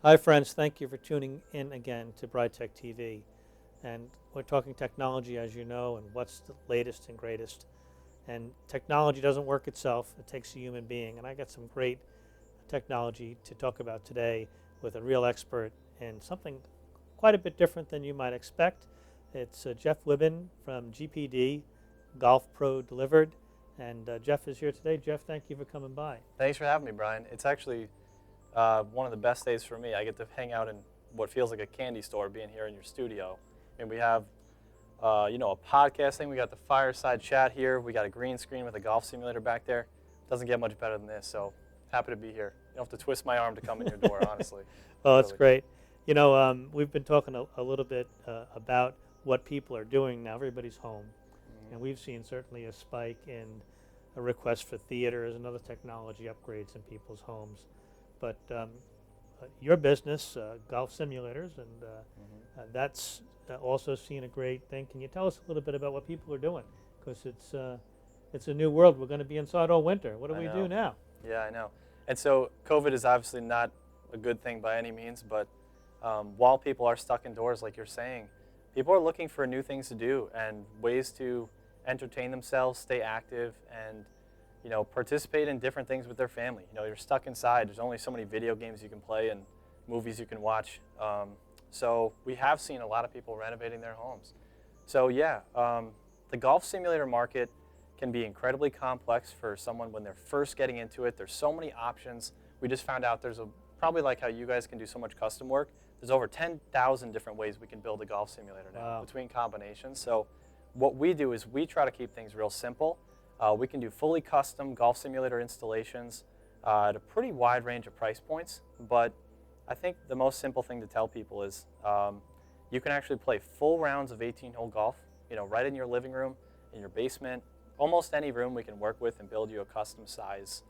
Hi, friends. Thank you for tuning in again to Bri-Tech TV. And we're talking technology, as you know, and what's the latest and greatest. And technology doesn't work itself. It takes a human being. And I got some great technology to talk about today with a real expert in something quite a bit different than you might expect. It's Jeff Wibben from GPD, Golf Pro Delivered. And Jeff is here today. Jeff, thank you for coming by. Thanks for having me, Brian. It's actually one of the best days for me. I get to hang out in what feels like a candy store being here in your studio. And we have, a podcast thing. We got the fireside chat here. We got a green screen with a golf simulator back there. Doesn't get much better than this, so happy to be here. You don't have to twist my arm to come in your door, honestly. Oh, that's great. You know, we've been talking a little bit about what people are doing now. Everybody's home. And we've seen certainly a spike in a request for theaters and other technology upgrades in people's homes. But your business, golf simulators, and that's also seen a great thing. Can you tell us a little bit about what people are doing? Because it's a new world. We're going to be inside all winter. What do we do now? Yeah, I know. And so COVID is obviously not a good thing by any means, but while people are stuck indoors, like you're saying, people are looking for new things to do and ways to entertain themselves, stay active, and participate in different things with their family. You're stuck inside. There's only so many video games you can play and movies you can watch. So we have seen a lot of people renovating their homes. So yeah, the golf simulator market can be incredibly complex for someone when they're first getting into it. There's so many options. We just found out there's probably like how you guys can do so much custom work. There's over 10,000 different ways we can build a golf simulator now between combinations. So what we do is we try to keep things real simple. We can do fully custom golf simulator installations at a pretty wide range of price points, but I think the most simple thing to tell people is you can actually play full rounds of 18-hole golf, right in your living room, in your basement, almost any room we can work with and build you a custom size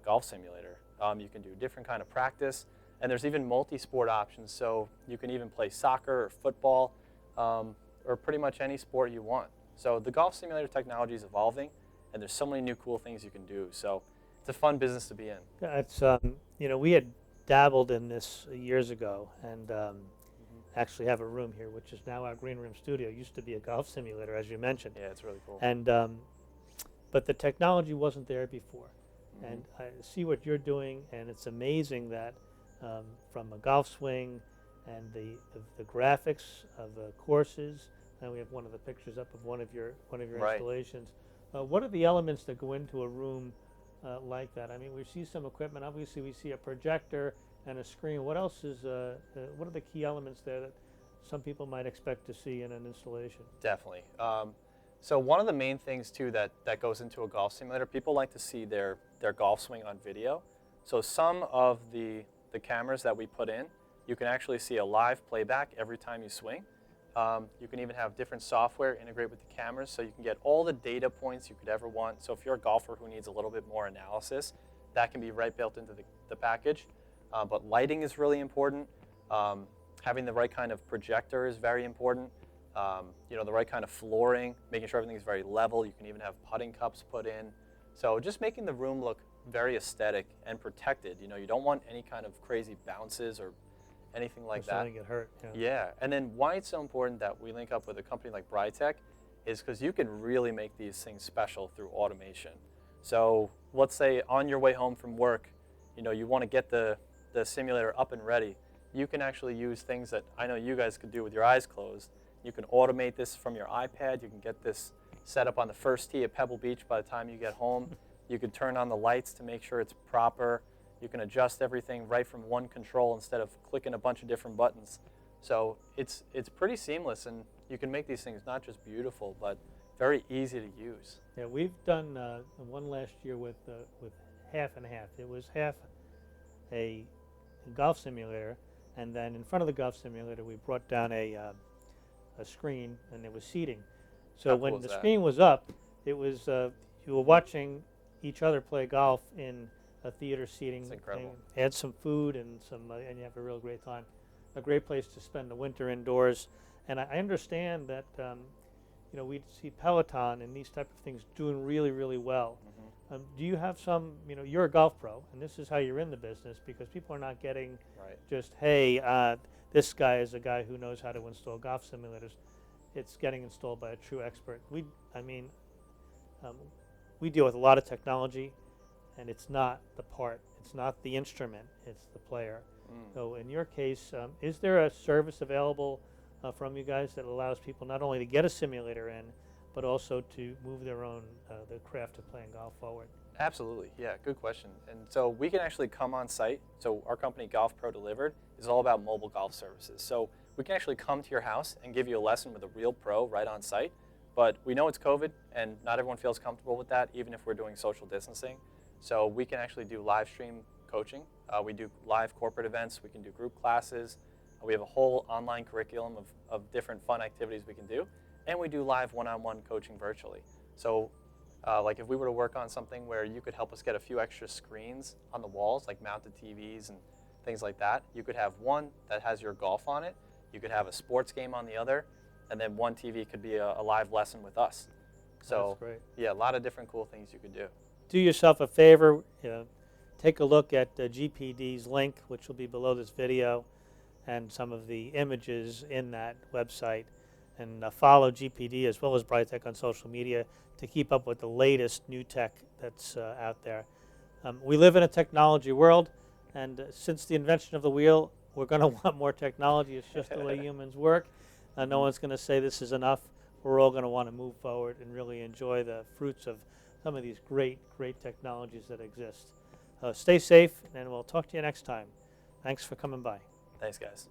golf simulator. You can do different kind of practice, and there's even multi-sport options, so you can even play soccer or football or pretty much any sport you want. So the golf simulator technology is evolving, and there's so many new cool things you can do. So it's a fun business to be in. Yeah, it's we had dabbled in this years ago, and actually have a room here, which is now our green room studio. It used to be a golf simulator, as you mentioned. Yeah, it's really cool. And but the technology wasn't there before. And I see what you're doing, and it's amazing that from a golf swing and the graphics of the courses. And we have one of the pictures up of one of your installations. What are the elements that go into a room like that? I mean, we see some equipment. Obviously, we see a projector and a screen. What else is? What are the key elements there that some people might expect to see in an installation? Definitely. So one of the main things too that goes into a golf simulator, people like to see their golf swing on video. So some of the cameras that we put in, you can actually see a live playback every time you swing. You can even have different software integrate with the cameras, so you can get all the data points you could ever want. So if you're a golfer who needs a little bit more analysis, that can be right built into the package. But lighting is really important. Having the right kind of projector is very important. The right kind of flooring, making sure everything is very level. You can even have putting cups put in. So just making the room look very aesthetic and protected. You don't want any kind of crazy bounces or anything like that. Something get hurt. Yeah, and then why it's so important that we link up with a company like Bri-Tech is because you can really make these things special through automation. So let's say on your way home from work, you want to get the simulator up and ready. You can actually use things that I know you guys could do with your eyes closed. You can automate this from your iPad. You can get this set up on the first tee at Pebble Beach by the time you get home. You could turn on the lights to make sure it's proper. You can adjust everything right from one control instead of clicking a bunch of different buttons. So it's pretty seamless, and you can make these things not just beautiful, but very easy to use. Yeah, we've done one last year with half and half. It was half a golf simulator, and then in front of the golf simulator, we brought down a screen, and there was seating. So when the screen was up, it was you were watching each other play golf in a theater seating. It's incredible. Add some food and and you have a real great time. A great place to spend the winter indoors. And I understand that we see Peloton and these type of things doing really, really well. Do you have some, you're a golf pro, and this is how you're in the business, because people are not getting Right. just, hey, this guy is a guy who knows how to install golf simulators. It's getting installed by a true expert. I mean, um, we deal with a lot of technology, and it's not the part, it's not the instrument, it's the player. So in your case, is there a service available from you guys that allows people not only to get a simulator in, but also to move their own the craft of playing golf forward? Absolutely, yeah, good question. And so we can actually come on site. So our company, Golf Pro Delivered, is all about mobile golf services. So we can actually come to your house and give you a lesson with a real pro right on site. But we know it's COVID, and not everyone feels comfortable with that, even if we're doing social distancing. So we can actually do live stream coaching. We do live corporate events. We can do group classes. We have a whole online curriculum of different fun activities we can do. And we do live one-on-one coaching virtually. So like if we were to work on something where you could help us get a few extra screens on the walls, like mounted TVs and things like that, you could have one that has your golf on it. You could have a sports game on the other. And then one TV could be a live lesson with us. So That's great. yeah, a lot of different cool things you could do. Do yourself a favor, take a look at GPD's link, which will be below this video, and some of the images in that website, and follow GPD as well as Bri-Tech on social media to keep up with the latest new tech that's out there. We live in a technology world, and since the invention of the wheel, we're going to want more technology. It's just the way humans work. No one's going to say this is enough. We're all going to want to move forward and really enjoy the fruits of some of these great, great technologies that exist. Stay safe, and we'll talk to you next time. Thanks for coming by. Thanks, guys.